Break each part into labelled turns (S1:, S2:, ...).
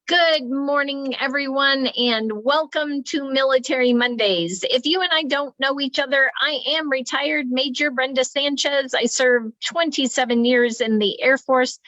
S1: Good morning, everyone, and welcome to Military Mondays. If you and I don't know each other, I am retired Major Brenda Sanchez. I served 27 years in the Air Force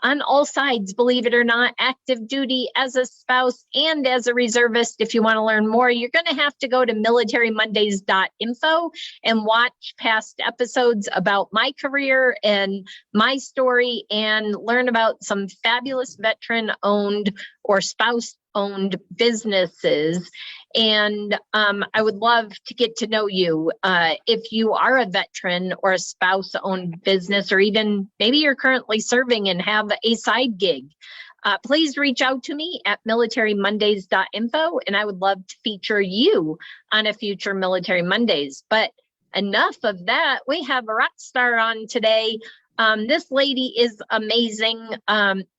S1: on all sides, believe it or not, active duty, as a spouse, and as a reservist. If you want to learn more, you're going to have to go to militarymondays.info and watch past episodes about my career and my story and learn about some fabulous veteran-owned or spouse-owned businesses. And I would love to get to know you. If you are a veteran or a spouse-owned business, or even maybe you're currently serving and have a side gig, please reach out to me at militarymondays.info, and I would love to feature you on a future Military Mondays. But enough of that. We have a rock star on today. This lady is amazing.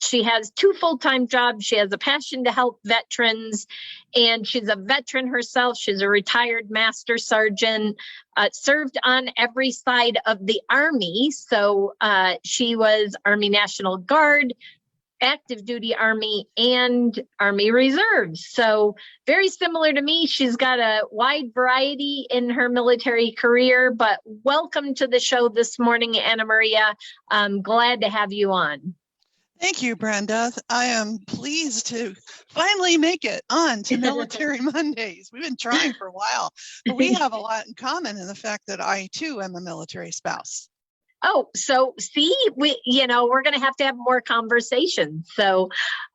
S1: She has 2 full-time jobs. She has a passion to help veterans, and she's a veteran herself. She's a retired master sergeant, served on every side of the Army. So she was Army National Guard, active duty Army, and Army Reserves. So very similar to me. She's got a wide variety in her military career, but welcome to the show this morning, AnnaMaria. I'm glad to have you on.
S2: Thank you, Brenda. I am pleased to finally make it on to Military Mondays. We've been trying for a while, but we have a lot in common in the fact that I too am a military spouse.
S1: Oh, so see, we're going to have more conversations. So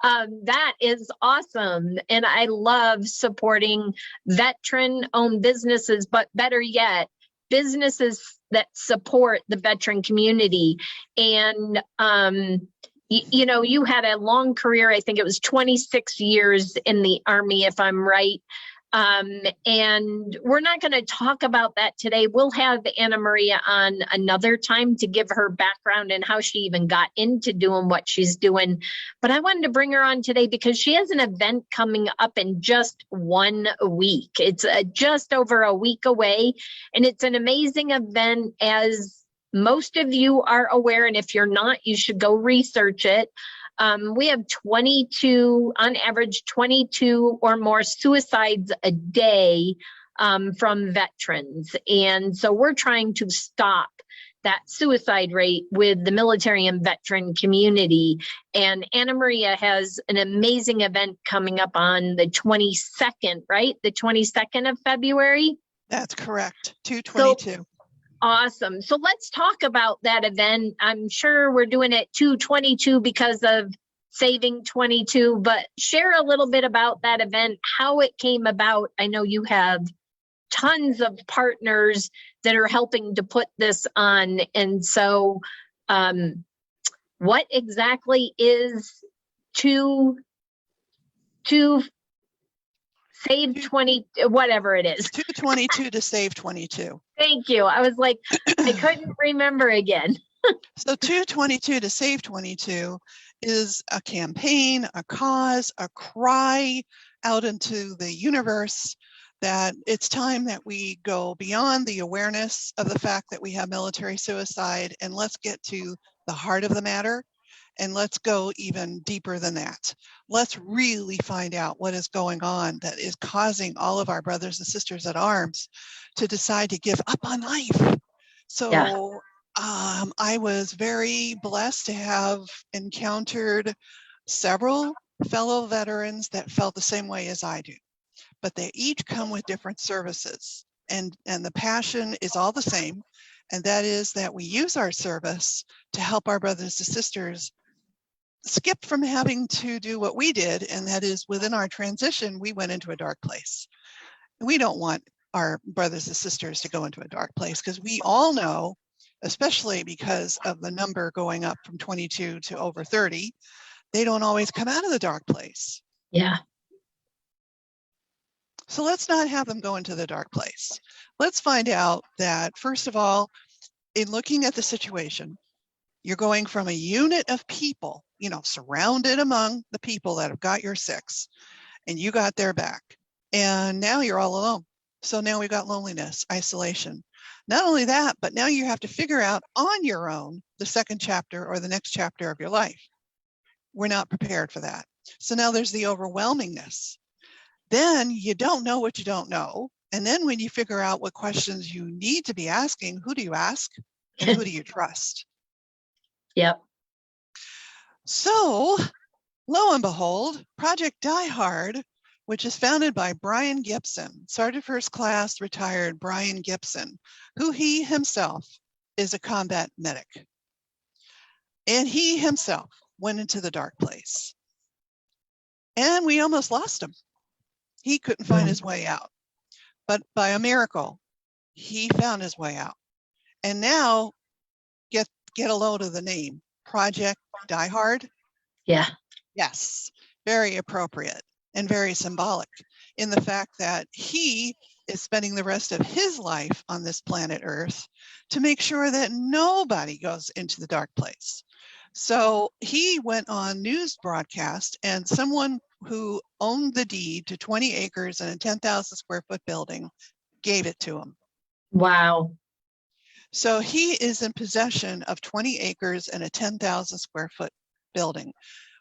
S1: that is awesome. And I love supporting veteran-owned businesses, but better yet, businesses that support the veteran community. And, you had a long career. I think it was 26 years in the Army, if I'm right. And we're not going to talk about that today. We'll have AnnaMaria on another time to give her background and how she even got into doing what she's doing. But I wanted to bring her on today because she has an event coming up in just 1 week. It's just over a week away, and it's an amazing event, as most of you are aware. And if you're not, you should go research it. We have 22, on average, 22 or more suicides a day from veterans. And so we're trying to stop that suicide rate with the military and veteran community. And AnnaMaria has an amazing event coming up on the 22nd, right? The 22nd of February?
S2: That's correct, 2/22.
S1: Awesome. So let's talk about that event. I'm sure we're doing it 2/22 because of Saving 22, but share a little bit about that event, how it came about. I know you have tons of partners that are helping to put this on. And so what exactly is to Save 20, whatever it is.
S2: 2/22 to Save 22.
S1: Thank you. I was like, I couldn't remember again.
S2: So 2/22 to Save 22 is a campaign, a cause, a cry out into the universe that it's time that we go beyond the awareness of the fact that we have military suicide, and let's get to the heart of the matter. And let's go even deeper than that. Let's really find out what is going on that is causing all of our brothers and sisters at arms to decide to give up on life. So yeah. I was very blessed to have encountered several fellow veterans that felt the same way as I do, but they each come with different services, and the passion is all the same. And that is that we use our service to help our brothers and sisters skip from having to do what we did, and that is within our transition, we went into a dark place. We don't want our brothers and sisters to go into a dark place, because we all know, especially because of the number going up from 22 to over 30, they don't always come out of the dark place.
S1: Yeah.
S2: So let's not have them go into the dark place. Let's find out that, first of all, in looking at the situation, you're going from a unit of people, surrounded among the people that have got your 6, and you got their back. And now you're all alone. So now we've got loneliness, isolation. Not only that, but now you have to figure out on your own the second chapter or the next chapter of your life. We're not prepared for that. So now there's the overwhelmingness. Then you don't know what you don't know. And then when you figure out what questions you need to be asking, who do you ask and who do you trust?
S1: Yep.
S2: So lo and behold, Project Die Hard, which is founded by Brian Gibson, Sergeant First Class retired Brian Gibson, who he himself is a combat medic. And he himself went into the dark place. And we almost lost him. He couldn't find his way out. But by a miracle, he found his way out. And now get a load of the name, Project Die Hard.
S1: Yeah.
S2: Yes, very appropriate and very symbolic in the fact that he is spending the rest of his life on this planet Earth to make sure that nobody goes into the dark place. So he went on news broadcast, and someone who owned the deed to 20 acres and a 10,000 square foot building gave it to him.
S1: Wow.
S2: So he is in possession of 20 acres and a 10,000 square foot building,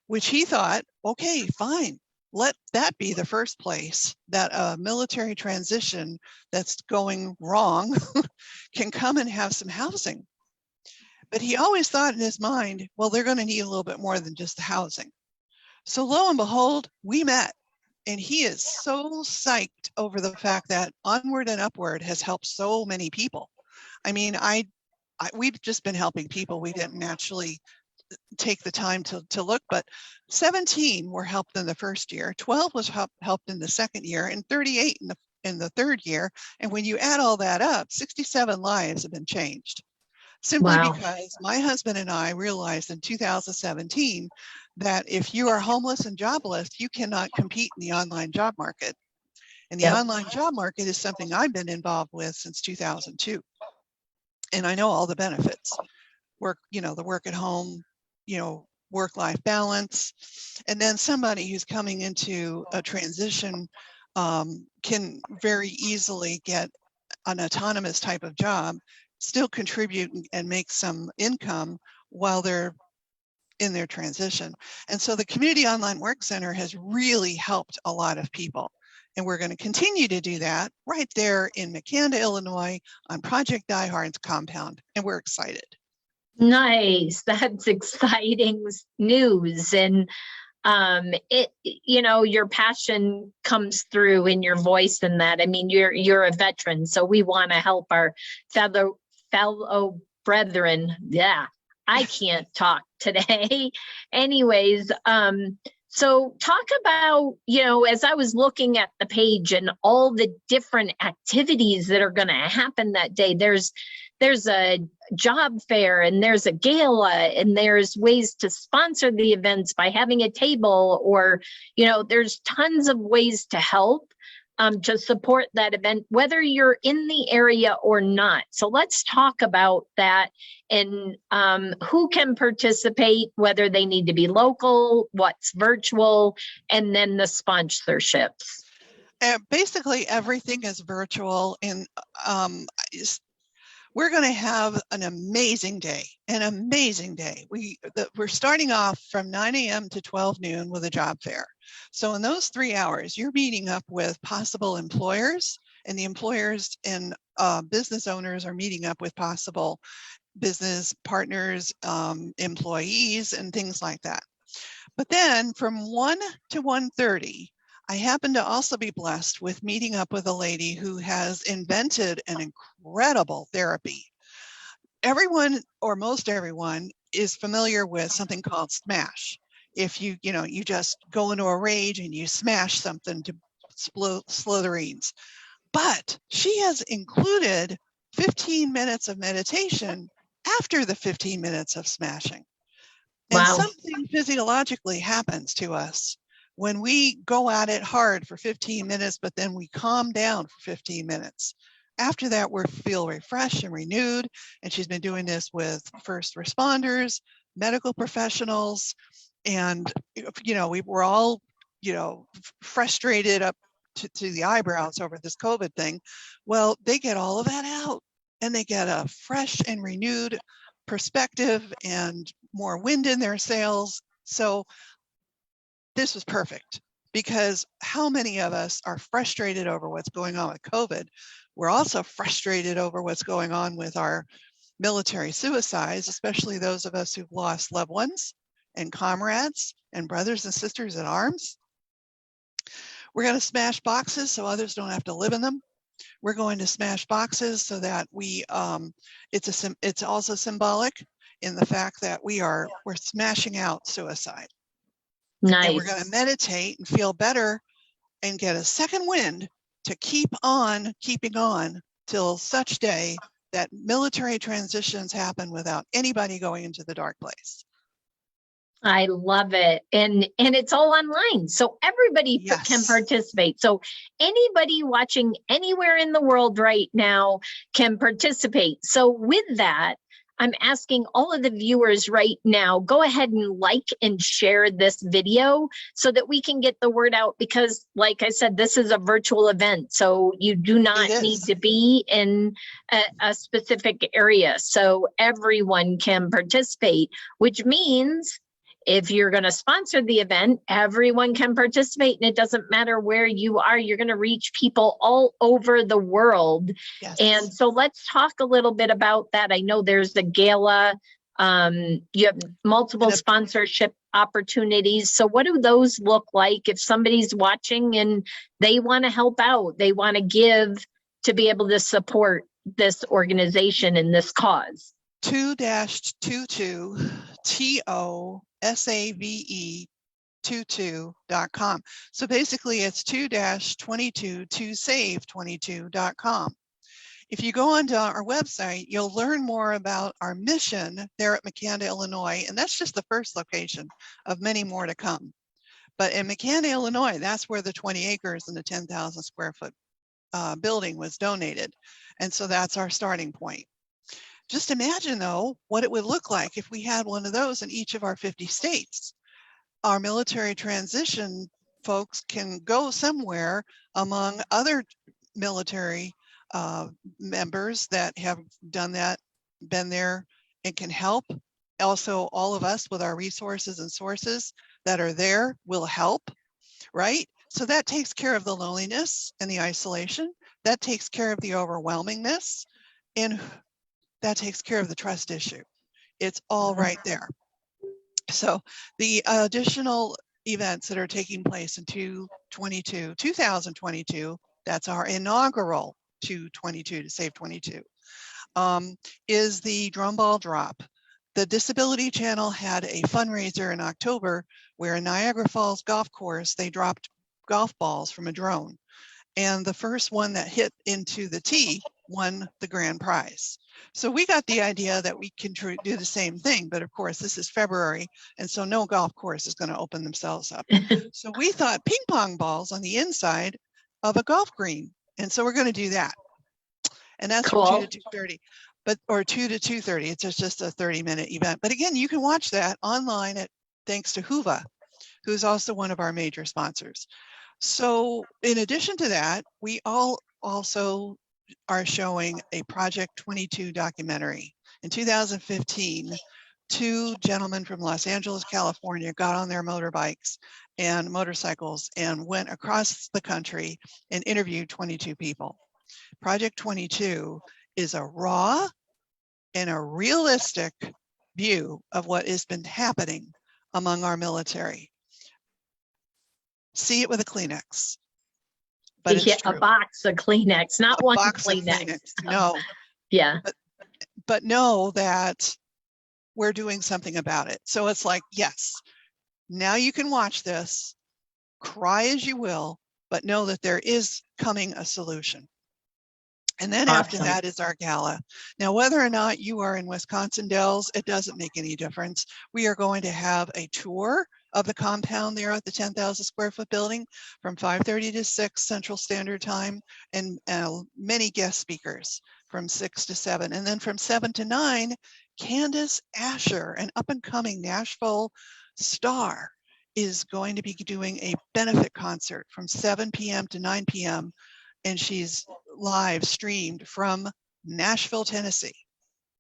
S2: which he thought, okay, fine, let that be the first place that a military transition that's going wrong can come and have some housing. But he always thought in his mind, well, they're going to need a little bit more than just the housing. So lo and behold, we met. And he is so psyched over the fact that Onward and Upward has helped so many people. I mean, we've just been helping people. We didn't actually take the time to look, but 17 were helped in the first year, 12 was helped in the second year, and 38 in the third year. And when you add all that up, 67 lives have been changed. Simply
S1: Wow.
S2: because my husband and I realized in 2017 that if you are homeless and jobless, you cannot compete in the online job market. And the online job market is something I've been involved with since 2002. And I know all the benefits. Work, the work at home, work-life balance. And then somebody who's coming into a transition can very easily get an autonomous type of job, still contribute and make some income while they're in their transition. And so the Community Online Work Center has really helped a lot of people. And we're going to continue to do that right there in McAnda, Illinois on Project Die Hard's compound. And we're excited.
S1: Nice. That's exciting news. And your passion comes through in your voice in that. I mean, you're a veteran, so we want to help our fellow brethren. Yeah, I can't talk today. Anyways, so talk about, as I was looking at the page and all the different activities that are going to happen that day, there's a job fair and there's a gala and there's ways to sponsor the events by having a table, or, there's tons of ways to help to support that event, whether you're in the area or not. So let's talk about that and who can participate, whether they need to be local, what's virtual, and then the sponsorships.
S2: Basically, everything is virtual, and we're going to have an amazing day, We're starting off from 9 a.m. to 12 noon with a job fair. So in those 3 hours, you're meeting up with possible employers, and the employers and business owners are meeting up with possible business partners, employees, and things like that. But then from 1 to 1:30, I happen to also be blessed with meeting up with a lady who has invented an incredible therapy. Everyone, or most everyone, is familiar with something called smash. If you just go into a rage and you smash something to smithereens. But she has included 15 minutes of meditation after the 15 minutes of smashing. And
S1: Wow.
S2: something physiologically happens to us when we go at it hard for 15 minutes, but then we calm down for 15 minutes. After that, we feel refreshed and renewed. And she's been doing this with first responders, medical professionals, and we were all, frustrated up to the eyebrows over this COVID thing. Well, they get all of that out, and they get a fresh and renewed perspective and more wind in their sails. So this was perfect, because how many of us are frustrated over what's going on with COVID? We're also frustrated over what's going on with our military suicides, especially those of us who've lost loved ones and comrades and brothers and sisters in arms. We're going to smash boxes so others don't have to live in them. We're going to smash boxes so that we, it's also symbolic in the fact that we're smashing out suicide.
S1: Nice.
S2: And we're going to meditate and feel better and get a second wind to keep on keeping on till such day that military transitions happen without anybody going into the dark place.
S1: I love it. And it's all online. So everybody
S2: Yes.
S1: can participate. So anybody watching anywhere in the world right now can participate. So with that, I'm asking all of the viewers right now, go ahead and like and share this video so that we can get the word out, because like I said, this is a virtual event. So you do not need to be in a specific area. So everyone can participate, which means if you're going to sponsor the event, everyone can participate, and it doesn't matter where you are. You're going to reach people all over the world.
S2: Yes.
S1: And so let's talk a little bit about that. I know there's the gala. You have multiple sponsorship opportunities. So what do those look like if somebody's watching and they want to help out, they want to give to be able to support this organization and this cause?
S2: 2-22 TOSAVE22.com. So basically it's 2-22 2save22.com. If you go onto our website, you'll learn more about our mission there at MSgt, Illinois, and that's just the first location of many more to come. But in MSgt, Illinois, that's where the 20 acres and the 10,000 square foot building was donated. And so that's our starting point. Just imagine, though, what it would look like if we had one of those in each of our 50 states. Our military transition folks can go somewhere among other military members that have done that, been there, and can help. Also, all of us with our resources and sources that are there will help, right? So that takes care of the loneliness and the isolation. That takes care of the overwhelmingness, and that takes care of the trust issue. It's all right there. So the additional events that are taking place in 2022, that's our inaugural 222 to Save 22, is the drum ball drop. The Disability Channel had a fundraiser in October where in Niagara Falls Golf Course, they dropped golf balls from a drone. And the first one that hit into the tee won the grand prize. So we got the idea that we can do the same thing, but of course this is February, and so no golf course is going to open themselves up. So we thought ping pong balls on the inside of a golf green, and so we're going to do that. And that's
S1: cool.
S2: From 2 to 2:30, or 2 to 2:30. It's just a 30-minute event. But again, you can watch that online thanks to Huva, who's also one of our major sponsors. So in addition to that, we also are showing a Project 22 documentary. In 2015, two gentlemen from Los Angeles, California got on their motorbikes and motorcycles and went across the country and interviewed 22 people. Project 22 is a raw and a realistic view of what has been happening among our military. See it with a Kleenex. But it's true.
S1: A box of Kleenex, not one
S2: Kleenex. No.
S1: Yeah.
S2: But know that we're doing something about it. So it's like, yes, now you can watch this, cry as you will, but know that there is coming a solution. And then after that is our gala. Now, whether or not you are in Wisconsin Dells, it doesn't make any difference. We are going to have a tour of the compound there at the 10,000 square foot building from 5:30 to 6 Central Standard Time, and many guest speakers from 6 to 7. And then from 7 to 9, Candace Asher, an up and coming Nashville star, is going to be doing a benefit concert from 7 p.m. to 9 p.m. And she's live streamed from Nashville, Tennessee.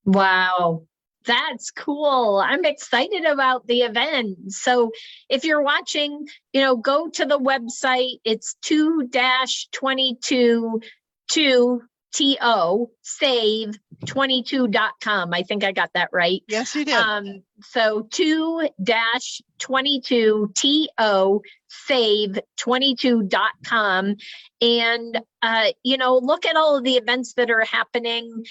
S1: Wow. That's cool. I'm excited about the event. So if you're watching, go to the website. It's 2-22 to save22.com. I think I got that right.
S2: Yes, you did.
S1: So 2-22 to save22.com. And, look at all of the events that are happening.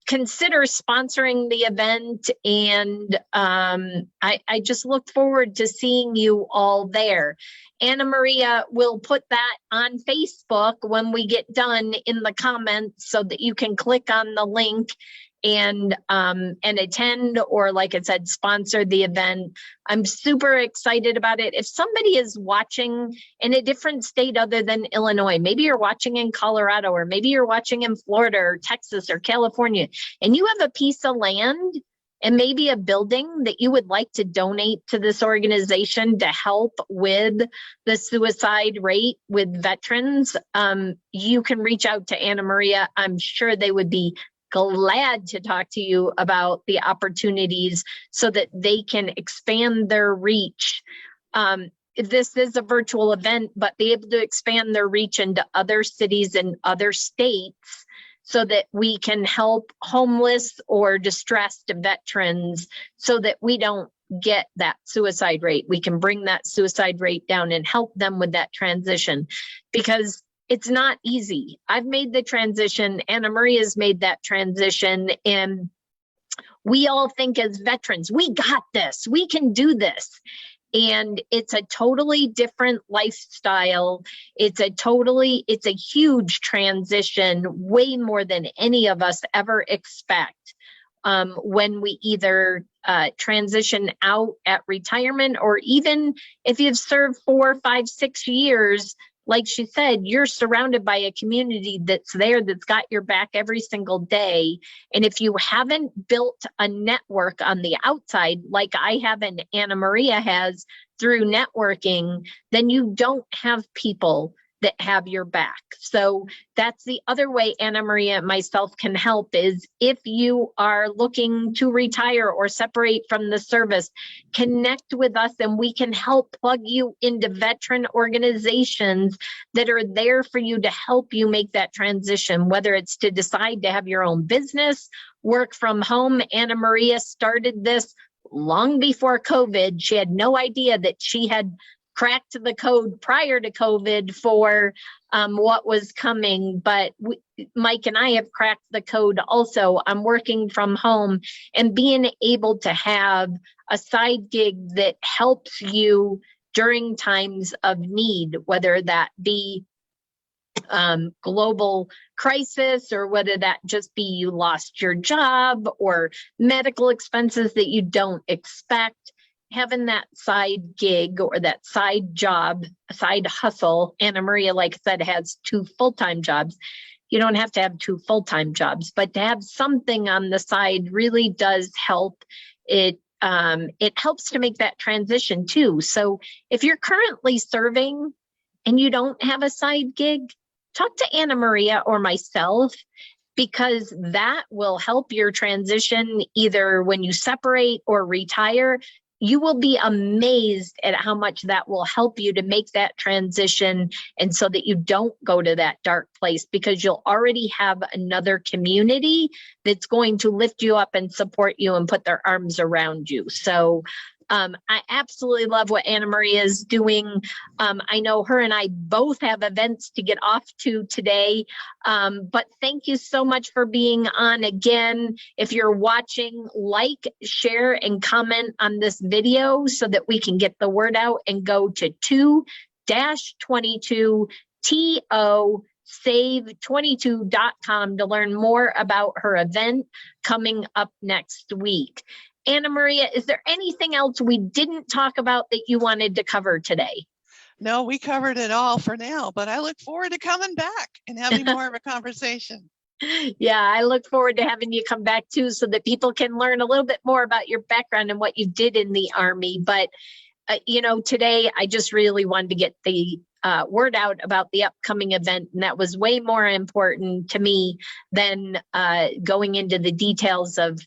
S1: Consider sponsoring the event, and I just look forward to seeing you all there. AnnaMaria will put that on Facebook when we get done in the comments so that you can click on the link and attend, or like I said, sponsor the event. I'm super excited about it. If somebody is watching in a different state other than Illinois, maybe you're watching in Colorado, or maybe you're watching in Florida or Texas or California, and you have a piece of land and maybe a building that you would like to donate to this organization to help with the suicide rate with veterans, you can reach out to AnnaMaria. I'm sure they would be glad to talk to you about the opportunities so that they can expand their reach. This is a virtual event, but be able to expand their reach into other cities and other states so that we can help homeless or distressed veterans so that we don't get that suicide rate. We can bring that suicide rate down and help them with that transition, because it's not easy. I've made the transition. AnnaMaria's made that transition. And we all think as veterans, we got this, we can do this. And it's a totally different lifestyle. It's a huge transition, way more than any of us ever expect. When we either transition out at retirement, or even if you've served 4, 5, 6 years, like she said, you're surrounded by a community that's there, that's got your back every single day. And if you haven't built a network on the outside, like I have and AnnaMaria has through networking, then you don't have people that have your back. So that's the other way AnnaMaria and myself can help, is if you are looking to retire or separate from the service, connect with us and we can help plug you into veteran organizations that are there for you to help you make that transition, whether it's to decide to have your own business, work from home. AnnaMaria started this long before COVID. She had no idea that she had cracked the code prior to COVID for what was coming, but Mike and I have cracked the code also. I'm working from home, and being able to have a side gig that helps you during times of need, whether that be global crisis, or whether that just be you lost your job or medical expenses that you don't expect. Having that side gig or that side job, side hustle. AnnaMaria, like I said, has 2 full-time jobs. You don't have to have 2 full-time jobs, but to have something on the side really does help. It helps to make that transition too. So if you're currently serving and you don't have a side gig, talk to AnnaMaria or myself, because that will help your transition either when you separate or retire. You will be amazed at how much that will help you to make that transition, and so that you don't go to that dark place, because you'll already have another community that's going to lift you up and support you and put their arms around you. So I absolutely love what AnnaMaria is doing. I know her and I both have events to get off to today, but thank you so much for being on again. If you're watching, like, share, and comment on this video so that we can get the word out, and go to 2-22 to save22.com to learn more about her event coming up next week. AnnaMaria, is there anything else we didn't talk about that you wanted to cover today?
S2: No, we covered it all for now, but I look forward to coming back and having more of a conversation.
S1: Yeah, I look forward to having you come back too, so that people can learn a little bit more about your background and what you did in the Army. But, today I just really wanted to get the word out about the upcoming event. And that was way more important to me than going into the details of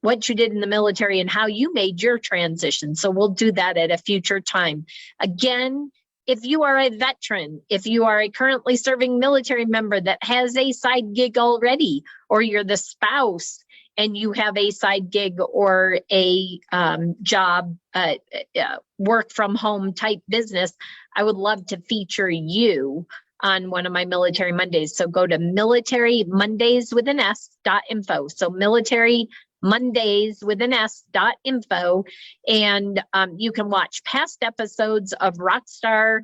S1: what you did in the military and how you made your transition. So we'll do that at a future time. Again, if you are a veteran, if you are a currently serving military member that has a side gig already, or you're the spouse and you have a side gig or a job, work from home type business, I would love to feature you on one of my Military Mondays. So go to militarymondays.info. So militarymondays.info, and you can watch past episodes of Rockstar,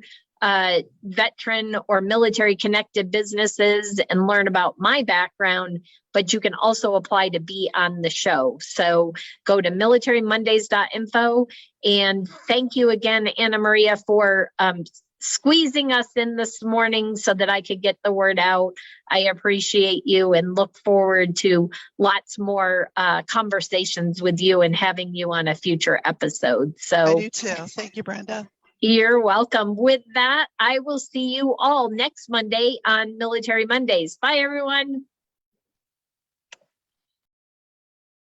S1: veteran or military connected businesses and learn about my background, but you can also apply to be on the show. So go to militarymondays.info, and thank you again, AnnaMaria, for squeezing us in this morning so that I could get the word out. I appreciate you and look forward to lots more conversations with you and having you on a future episode. So
S2: I do too. Thank you, Brenda.
S1: You're welcome. With that, I will see you all next Monday on Military Mondays. Bye, everyone.